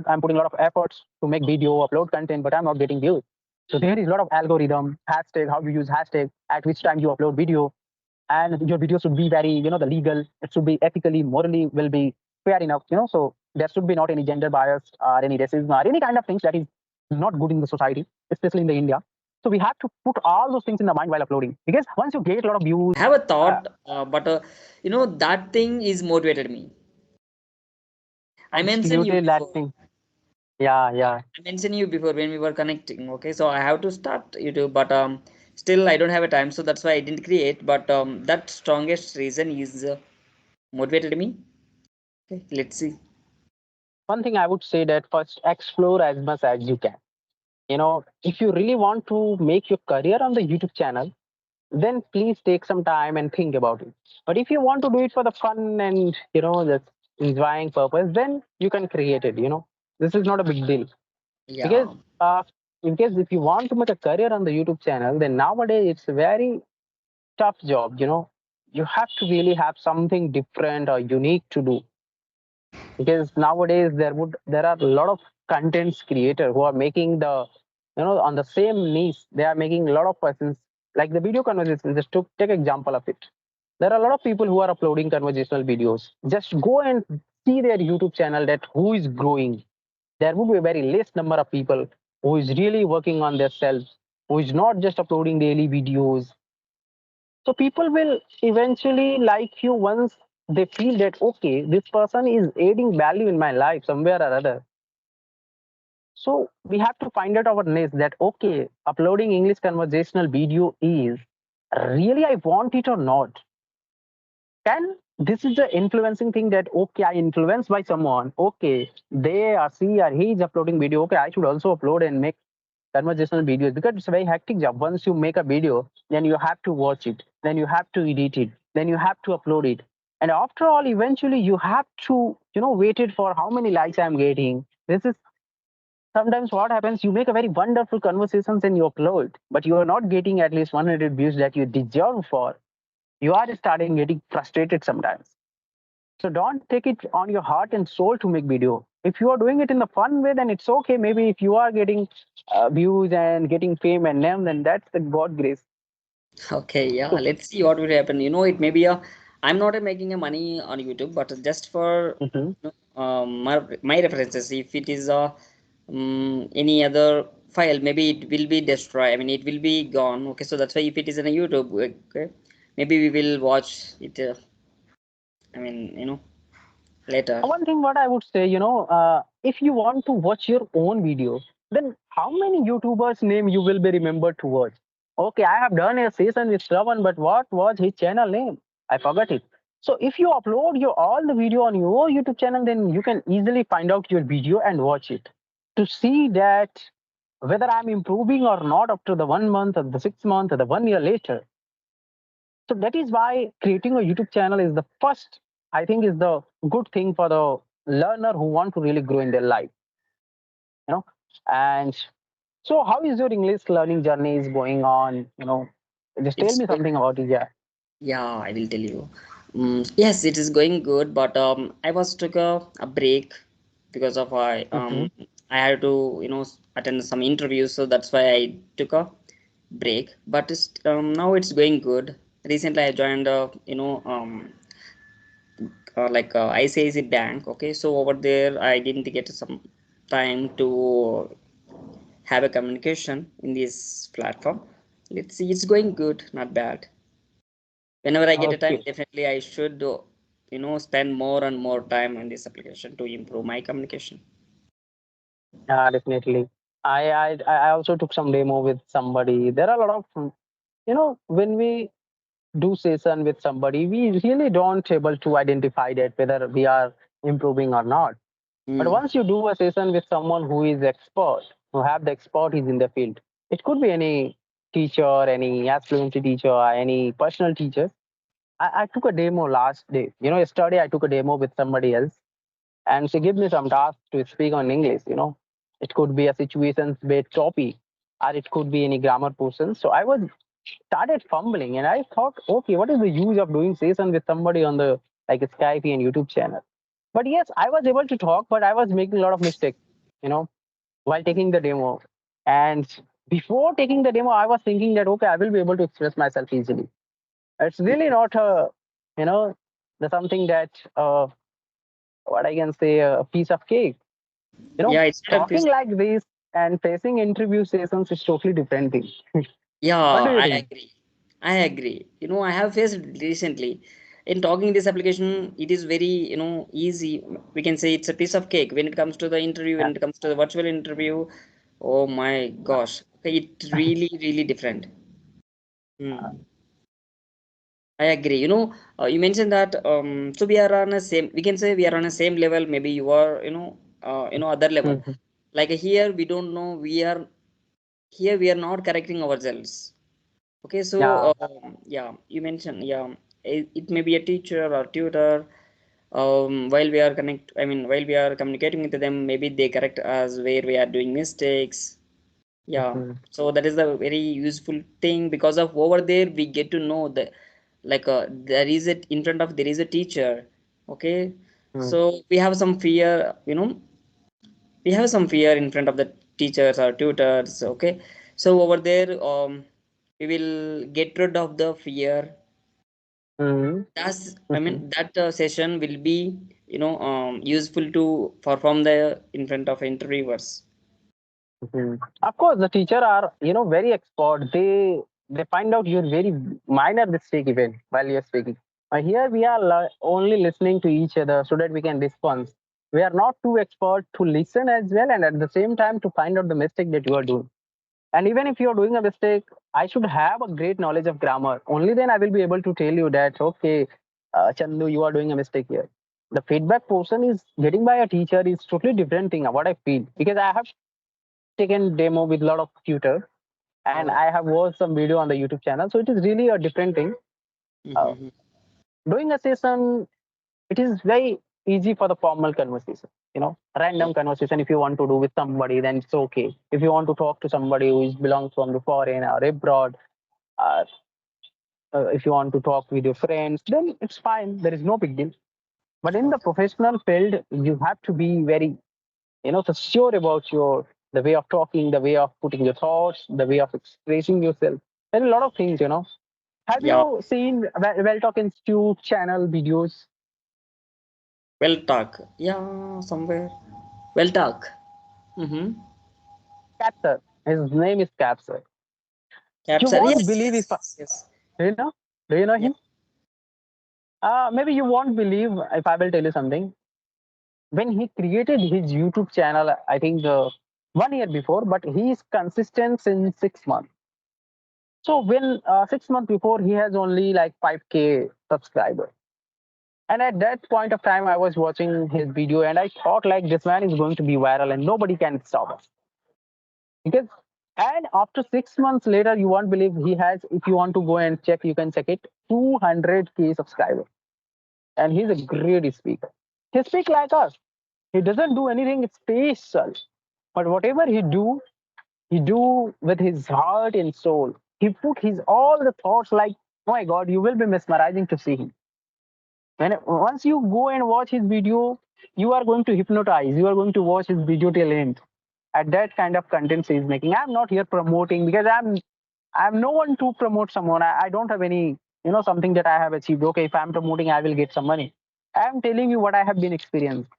I'm putting a lot of efforts to make video, upload content, but I'm not getting views. So there is a lot of algorithm, hashtag, how you use hashtag, at which time you upload video, and your video should be very, the legal. It should be ethically, morally, will be fair enough. So there should be not any gender bias or any racism or any kind of things that is not good in the society, especially in the India. So we have to put all those things in the mind while uploading, because once you get a lot of views, I have a uh, thought, but that thing is motivated me. I mentioned you absolutely that before. thing. Yeah, yeah. I mentioned you before when we were connecting. Okay, so I have to start YouTube, but still I don't have a time, so that's why I didn't create. But that strongest reason is motivated me. Okay, let's see. One thing I would say that first explore as much as you can. If you really want to make your career on the YouTube channel, then please take some time and think about it. But if you want to do it for the fun and just enjoying purpose, then you can create it. This is not a big deal, because Yeah. in case if you want to make a career on the YouTube channel, then nowadays it's a very tough job. You have to really have something different or unique to do, because nowadays there are a lot of contents creator who are making the on the same niche. They are making a lot of persons, like the video conversation. Just to take example of it, there are a lot of people who are uploading conversational videos. Just go and see their YouTube channel, that who is growing. There would be a very less number of people who is really working on themselves, who is not just uploading daily videos. So people will eventually like you once they feel that, okay, this person is adding value in my life somewhere or other. So we have to find out our niche, that okay, uploading English conversational video is really I want it or not. Can this is the influencing thing, that okay, I influenced by someone. Okay, they are she or he is uploading video. Okay, I should also upload and make conversational videos, because it's a very hectic job. Once you make a video, then you have to watch it, then you have to edit it, then you have to upload it, and after all, eventually you have to wait it for how many likes I'm getting. This is sometimes what happens. You make a very wonderful conversations and you upload, but you are not getting at least 100 views that you deserve for. You are starting getting frustrated sometimes. So don't take it on your heart and soul to make video. If you are doing it in the fun way, then it's okay. Maybe if you are getting views and getting fame and name, then that's the God grace. Okay, yeah. So, Let's see what will happen. It may be a. I'm not making a money on YouTube, but just for mhm. my references. If it is a any other file, maybe it will be destroyed. I mean, it will be gone. Okay, so that's why if it is in a YouTube, okay, maybe we will watch it. I mean, later. One thing what I would say, if you want to watch your own video, then how many YouTubers name you will be remembered to watch? Okay, I have done a session with Shravan, but what was his channel name? I forgot it. So if you upload your all the video on your YouTube channel, then you can easily find out your video and watch it to see that whether I'm improving or not after the 1 month or the 6 month or the 1 year later. So that is why creating a YouTube channel is the first, I think, is the good thing for the learner who want to really grow in their life. You know, and so how is your English learning journey is going on? Just tell It's me going. something about it. Yeah. Yeah, I will tell you. Yes, it is going good, but I was took a break because of Hmm. I had to attend some interviews, so that's why I took a break. But now it's going good. Recently, I joined like ICICI Bank. Okay, so over there I didn't get some time to have a communication in this platform. Let's see, it's going good, not bad. Whenever I get a time, Okay. definitely I should spend more and more time on this application to improve my communication. Yeah, definitely. I also took some demo with somebody. There are a lot of when we do session with somebody, we really don't able to identify that whether we are improving or not. But Mm. once you do a session with someone who is expert, who have the expertise in the field, it could be any teacher, any fluency teacher, or any personal teacher. I took a demo last day. Yesterday I took a demo with somebody else, and she gave me some tasks to speak on English. It could be a situations-based topic, or it could be any grammar portion. So I was started fumbling, and I thought, okay, what is the use of doing session with somebody on the Skype and YouTube channel? But yes, I was able to talk, but I was making a lot of mistakes. you know, while taking the demo. And before taking the demo, I was thinking that okay, I will be able to express myself easily. It's really not a, you know, the something that what I can say a piece of cake. You know, Yeah, it's not a talking piece. like this and facing interview sessions is totally different thing. Yeah, What do you I think? agree. I agree. I have faced recently in talking this application, it is very, easy. We can say it's a piece of cake when it comes to the interview, Yeah. when it comes to the virtual interview. Oh my gosh. Okay, it really, really different. Hmm. I agree. You mentioned that so we are on a same, we can say we are on a same level. Maybe you are, other level. Mhm. Like here, we don't know. Here we are not correcting ourselves. Okay, so Yeah. yeah, you mentioned, yeah, it may be a teacher or tutor. While we are while we are communicating with them, maybe they correct us where we are doing mistakes. Yeah, Mhm. so that is a very useful thing because of over there we get to know that like there is it in front of there is a teacher. Okay, Mhm. so we have some fear. We have some fear in front of the teachers or tutors. Okay, so over there we will get rid of the fear. Mhm. That's Mhm. that session will be useful to perform the in front of interviewers. Mhm. Of course, the teacher are very expert. They find out your very minor mistake even while you're speaking. Here we are only listening to each other so that we can respond. We are not too expert to listen as well, and at the same time to find out the mistake that you are doing. And even if you're doing a mistake, I should have a great knowledge of grammar. Only then I will be able to tell you that okay, Chandu, you are doing a mistake here. The feedback portion is getting by a teacher is totally different thing. What I feel because I have taken demo with a lot of tutors and Oh. I have watched some video on the YouTube channel. So it is really a different thing. Uh, Mhm. Doing a session, it is very easy for the formal conversation. Random conversation. If you want to do with somebody, then it's okay. If you want to talk to somebody who is belongs from the foreign or abroad, uh, if you want to talk with your friends, then it's fine. There is no big deal. But in the professional field, you have to be very, so sure about your the way of talking, the way of putting your thoughts, the way of expressing yourself. There are a lot of things. Have Yeah, you seen Well Talk Institute channel videos? well talk. Yeah, somewhere. Well talk. Mm-hmm. Capsir. His name is Capsir. You Capture. won't Yes, believe if yes, yes. you know. Do you know Yeah. him? Maybe you won't believe if I will tell you something. When he created his YouTube channel, I think 1 year before, but he is consistent in 6 months. So when 6 months before, he has only like 5K subscribers. And at that point of time, I was watching his video and I thought like this man is going to be viral and nobody can stop us. Because and after 6 months later, you won't believe he has, if you want to go and check, you can check it, 200K subscribers. And he's a great speaker. He speaks like us. He doesn't do anything special. But whatever he do with his heart and soul. He put his all the thoughts like, oh my God, you will be mesmerizing to see him. When once you go and watch his video, you are going to hypnotize. You are going to watch his video till end. At that kind of content he is making. I'm not here promoting because I'm no one to promote someone. I don't have any, something that I have achieved. Okay, if I'm promoting, I will get some money. I'm telling you what I have been experienced.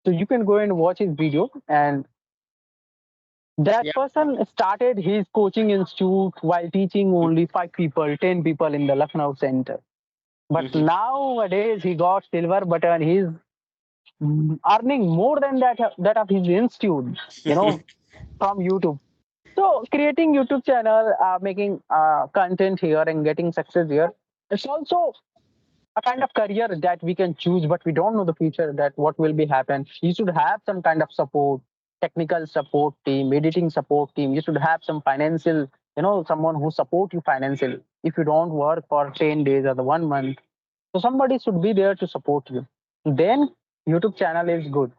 So you can go and watch his video. And that Yeah. person started his coaching institute while teaching only 5 people, 10 people in the Lucknow center. But Mm-hmm. nowadays he got silver button. He's earning more than that of his institute, from YouTube. So creating YouTube channel, making content here and getting success here, it's also a kind of career that we can choose, but we don't know the future that what will be happen. You should have some kind of support, technical support team, editing support team. You should have some financial, someone who support you financially. If you don't work for 10 days or the 1 month, so somebody should be there to support you. Then YouTube channel is good.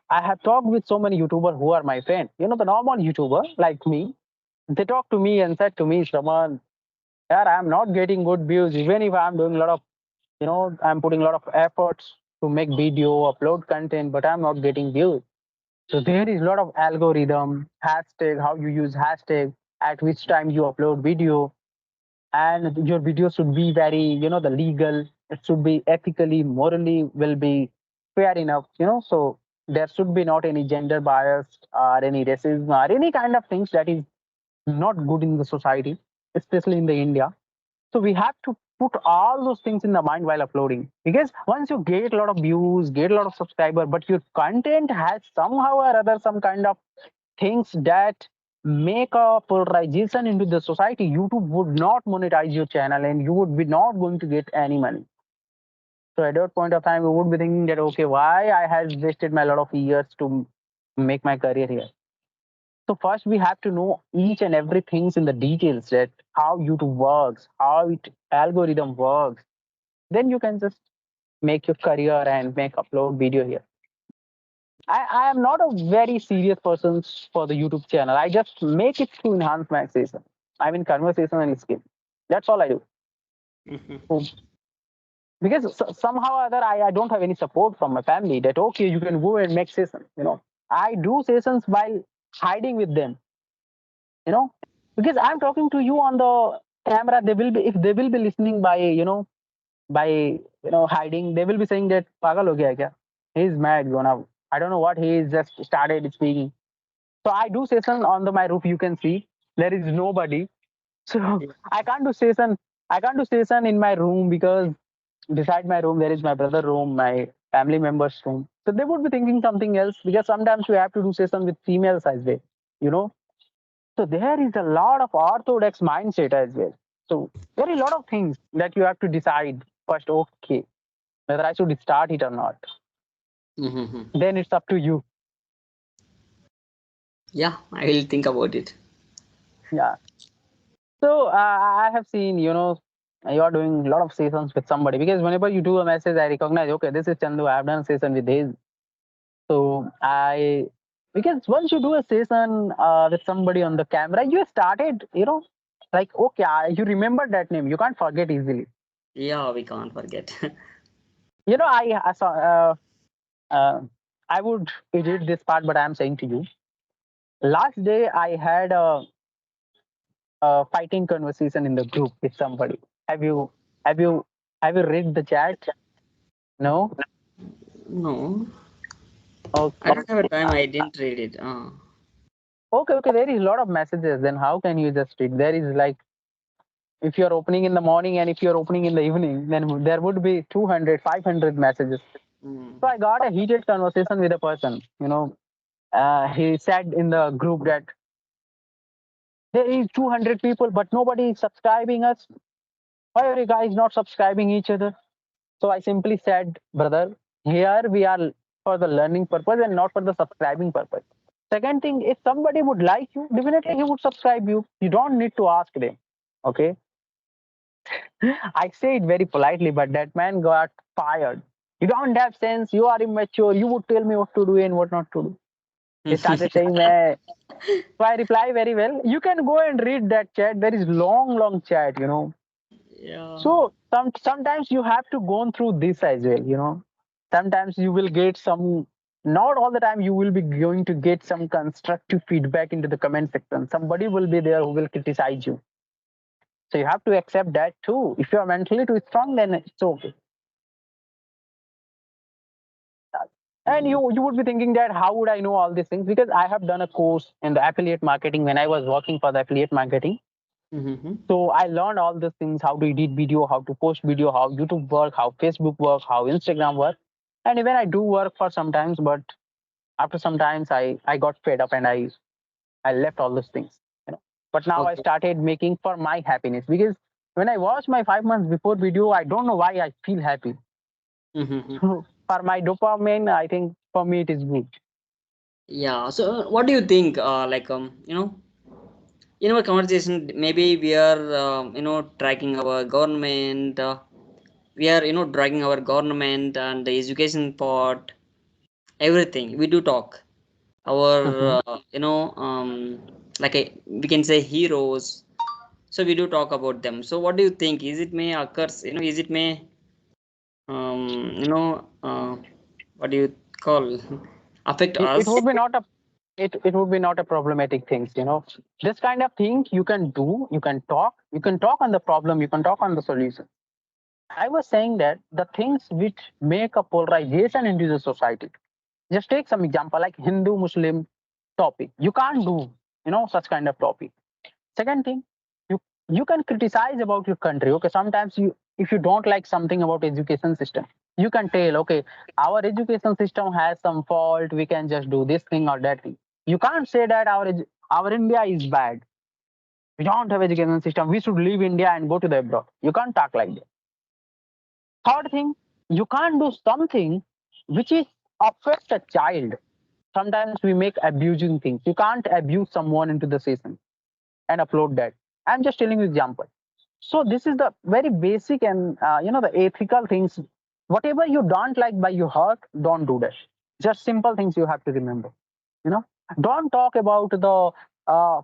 I have talked with so many YouTubers who are my friend. The normal YouTuber like me, they talk to me and said to me, Shraman, yeah, I'm not getting good views, even if I'm doing a lot of, I'm putting a lot of efforts to make video, upload content, but I'm not getting views. So there is a lot of algorithm, hashtag, how you use hashtag, at which time you upload video, and your video should be very, the legal. It should be ethically, morally, will be fair enough. So there should be not any gender bias or any racism or any kind of things that is not good in the society, especially in the India. So we have to put all those things in the mind while uploading, because once you get a lot of views, get a lot of subscriber, but your content has somehow or other some kind of things that make a polarization into the society, YouTube would not monetize your channel and you would be not going to get any money. So at that point of time, you would be thinking that, okay, why I has wasted my lot of years to make my career here. So first we have to know each and everything in the details, that how YouTube works, how it algorithm works. Then you can just make your career and make upload video here. I am not a very serious person for the YouTube channel. I just make it to enhance my access. I mean conversation and skill. That's all I do. Mhm. So, because somehow or other I don't have any support from my family that okay, you can go and make sessions. I do sessions while hiding with them, you know, because I'm talking to you on the camera. They will be, if they will be listening by, by, hiding, they will be saying that pagal ho gaya kya? He's mad, now. I don't know what he is just started speaking. So I do session on my roof. You can see there is nobody. So Yeah. I can't do session. I can't do session in my room, because beside my room there is my brother room, my family members room. So they would be thinking something else, because sometimes we have to do session with females as well. You know. So there is a lot of orthodox mindset as well. So there are a lot of things that you have to decide first. Okay, whether I should start it or not. Mhm. Then it's up to you. Yeah, I will think about it. Yeah. So I have seen, you are doing a lot of sessions with somebody, because whenever you do a message, I recognize, okay, this is Chandu. I have done a session with his. So because once you do a session with somebody on the camera, you started, like, okay, you remember that name. You can't forget easily. Yeah, we can't forget. I saw, uh, I would edit this part, but I'm saying to you, last day I had a fighting conversation in the group with somebody. Have you, have you, have you read the chat? No? No, I Okay. don't have a time. I didn't read it. Okay. There is a lot of messages. Then how can you just read? There is like, if you're opening in the morning and if you're opening in the evening, then there would be 200, 500 messages. Mm. So I got a heated conversation with a person. He said in the group that there is 200 people, but nobody is subscribing us. Why are you guys not subscribing each other? So I simply said, brother, here we are for the learning purpose and not for the subscribing purpose. Second thing, if somebody would like you, definitely he would subscribe you. You don't need to ask them. Okay. I say it very politely, but that man got fired. You don't have sense. You are immature. You would tell me what to do and what not to do. He started saying, "Meh." So I reply very well. You can go and read that chat. There is long chat. Yeah. So sometimes you have to go through this as well. Sometimes you will get some, not all the time you will be going to get some constructive feedback into the comment section. Somebody will be there who will criticize you. So you have to accept that too. If you are mentally too strong, then it's okay. And Mhm. you would be thinking that how would I know all these things? Because I have done a course in the affiliate marketing when I was working for the affiliate marketing. Mhm. So I learned all these things: how to edit video, how to post video, how YouTube work, how Facebook work, how Instagram work. And even I do work for sometimes, but after sometimes I got fed up and I left all those things. But now I Okay. started making for my happiness, because when I watch my 5 months before video, I don't know why I feel happy. Mhm. For my dopamine, I think for me it is good. Yeah. So, what do you think? In our conversation, maybe we are, tracking our government. We are, dragging our government and the education part. Everything we do talk. Mhm. Our, we can say heroes. So we do talk about them. So what do you think? Is it may occurs? Is it may, um, you know, uh, what do you call? affect it us. would be not a it would be not a problematic things, this kind of thing you can do, you can talk on the problem, you can talk on the solution. I was saying that the things which make a polarization into the society, just take some example like Hindu Muslim topic, you can't do such kind of topic. Second thing, you you can criticize about your country. Okay, sometimes you, if you don't like something about education system, you can tell, okay, our education system has some fault. We can just do this thing or that thing. You can't say that our India is bad. We don't have education system. We should leave India and go to the abroad. You can't talk like that. Third thing, you can't do something which is affect a child. Sometimes we make abusing things. You can't abuse someone into the session and upload that. I'm just telling you example. So this is the very basic and the ethical things. Whatever you don't like by your heart, don't do that. Just simple things you have to remember. You know, don't talk about the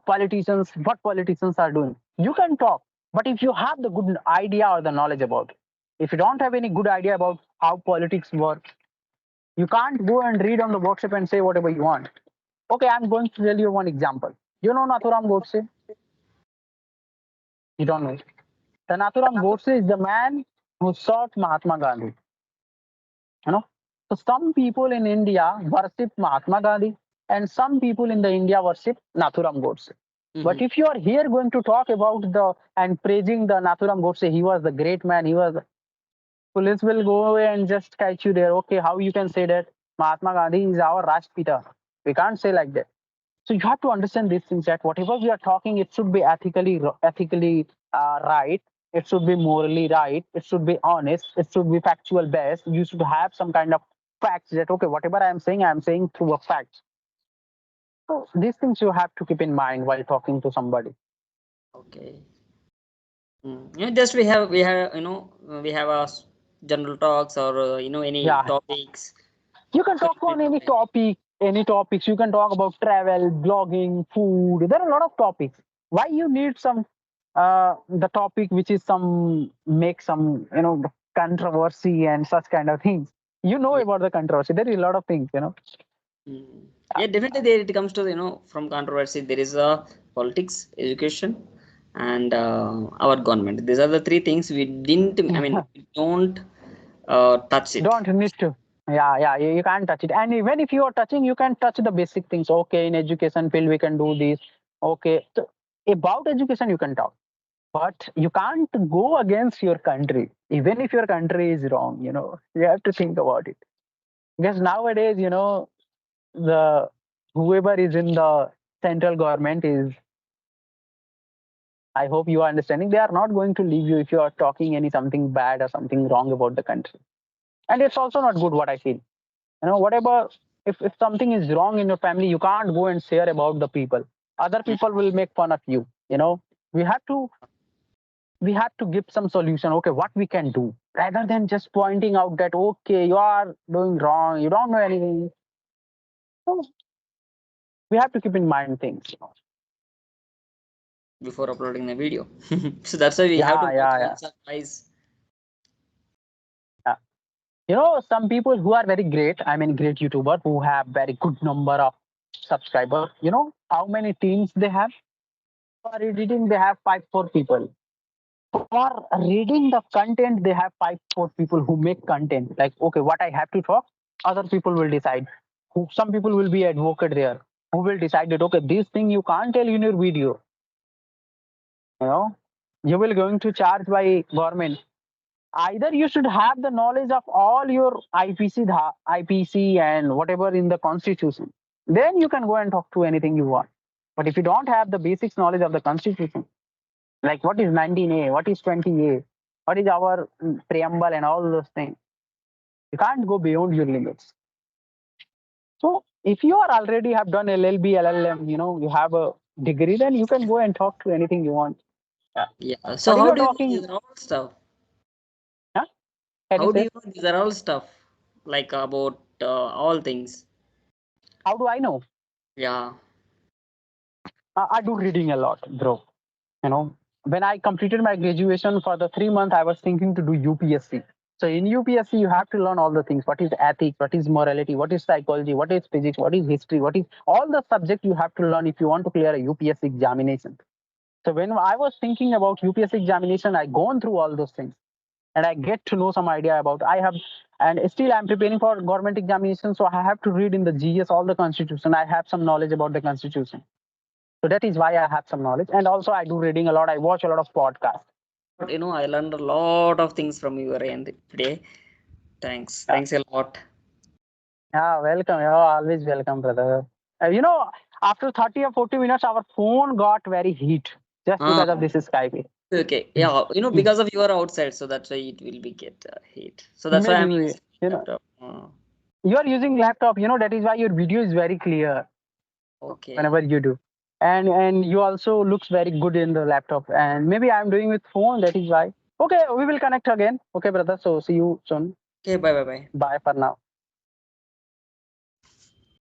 politicians, what politicians are doing. You can talk, but if you have the good idea or the knowledge about it, if you don't have any good idea about how politics work, you can't go and read on the WhatsApp and say whatever you want. Okay, I'm going to tell you one example. You know Nathuram Godse? You don't know. The Nathuram Godse is the man who shot Mahatma Gandhi. You know, so some people in India worship Mahatma Gandhi, and some people in the India worship Nathuram Godse. But Mhm. if you are here going to talk about the and praising the Nathuram Godse, he was the great man. He was, police will go away and just catch you there. Okay, how you can say that Mahatma Gandhi is our Rashtrapita? We can't say like that. So you have to understand these things, that whatever we are talking, it should be ethically right. It should be morally right. It should be honest. It should be factual based. You should have some kind of facts that, okay, whatever I am saying through a fact. So these things you have to keep in mind while talking to somebody. Okay. Just we have we have general talks or any Yeah, topics. you can So talk on any topic, any topics. You can talk about travel, blogging, food. There are a lot of topics. Why you need some the topic which is some make some controversy and such kind of things. You know yeah, about the controversy. There is a lot of things. yeah, definitely there it comes to from controversy there is a politics, education, and our government. These are the three things we didn't. I mean, we don't touch it. Don't need to. Yeah, yeah, you can't touch it. And even if you are touching, you can touch the basic things. Okay, in education field we can do this. Okay, so about education you can talk, but you can't go against your country, even if your country is wrong. You have to think about it, because nowadays, the whoever is in the central government is. I hope you are understanding. They are not going to leave you if you are talking any something bad or something wrong about the country, and it's also not good. What I feel. Whatever, if something is wrong in your family, you can't go and share about the people. Other Mm, people will make fun of you. We have to we have to give some solution. Okay, what we can do, rather than just pointing out that, okay, you are doing wrong, you don't know anything. So we have to keep in mind things. before uploading the video. So that's why we have to Yeah, watch yeah, yeah, once or twice. yeah. Some people who are very great, I mean great YouTuber who have very good number of subscribers, how many teams they have? For editing they have 5 4 people. For reading the content they have 5 4 people who make content. Like, okay, what I have to talk, other people will decide. Some people will be advocate there who will decide that, okay, this thing you can't tell in your video. you know you will going to charge by government. Either you should have the knowledge of all your IPC and whatever in the constitution, then you can go and talk to anything you want. But if you don't have the basics knowledge of the constitution, like what is 19A, what is 20A, what is our preamble and all those things, you can't go beyond your limits. So if you are already have done LLB, LLM, you have a degree, then you can go and talk to anything you want. Yeah. Yeah. So But if how you're do you know talking, these are all stuff? huh? Can you How do say, you know these are all stuff? Like about all things. how do I know? Yeah. I do reading a lot, bro. When I completed my graduation for the 3 month, I was thinking to do UPSC. So in UPSC, you have to learn all the things. What is ethics? What is morality? What is psychology? What is physics? What is history? What is all the subject you have to learn if you want to clear a UPSC examination. So when I was thinking about UPSC examination, I gone through all those things and I get to know some idea about. I have, and still I'm preparing for government examination, so I have to read in the GS all the constitution. I have some knowledge about the constitution. So that is why I have some knowledge, and also I do reading a lot. I watch a lot of podcasts. But, I learned a lot of things from your end today. Thanks a lot. Yeah, welcome. You're always welcome, brother. After 30 or 40 minutes, our phone got very heat just Ah, because of this Skype. okay. Yeah, because of you are outside, so that's why it will be get heat. So that's why I'm Maybe, using laptop. you are using laptop, that is why your video is very clear Okay. whenever you do. And you also looks very good in the laptop. And maybe I'm doing with phone, that is why. Okay, we will connect again. Okay, brother. So see you soon. Okay, bye. Bye for now.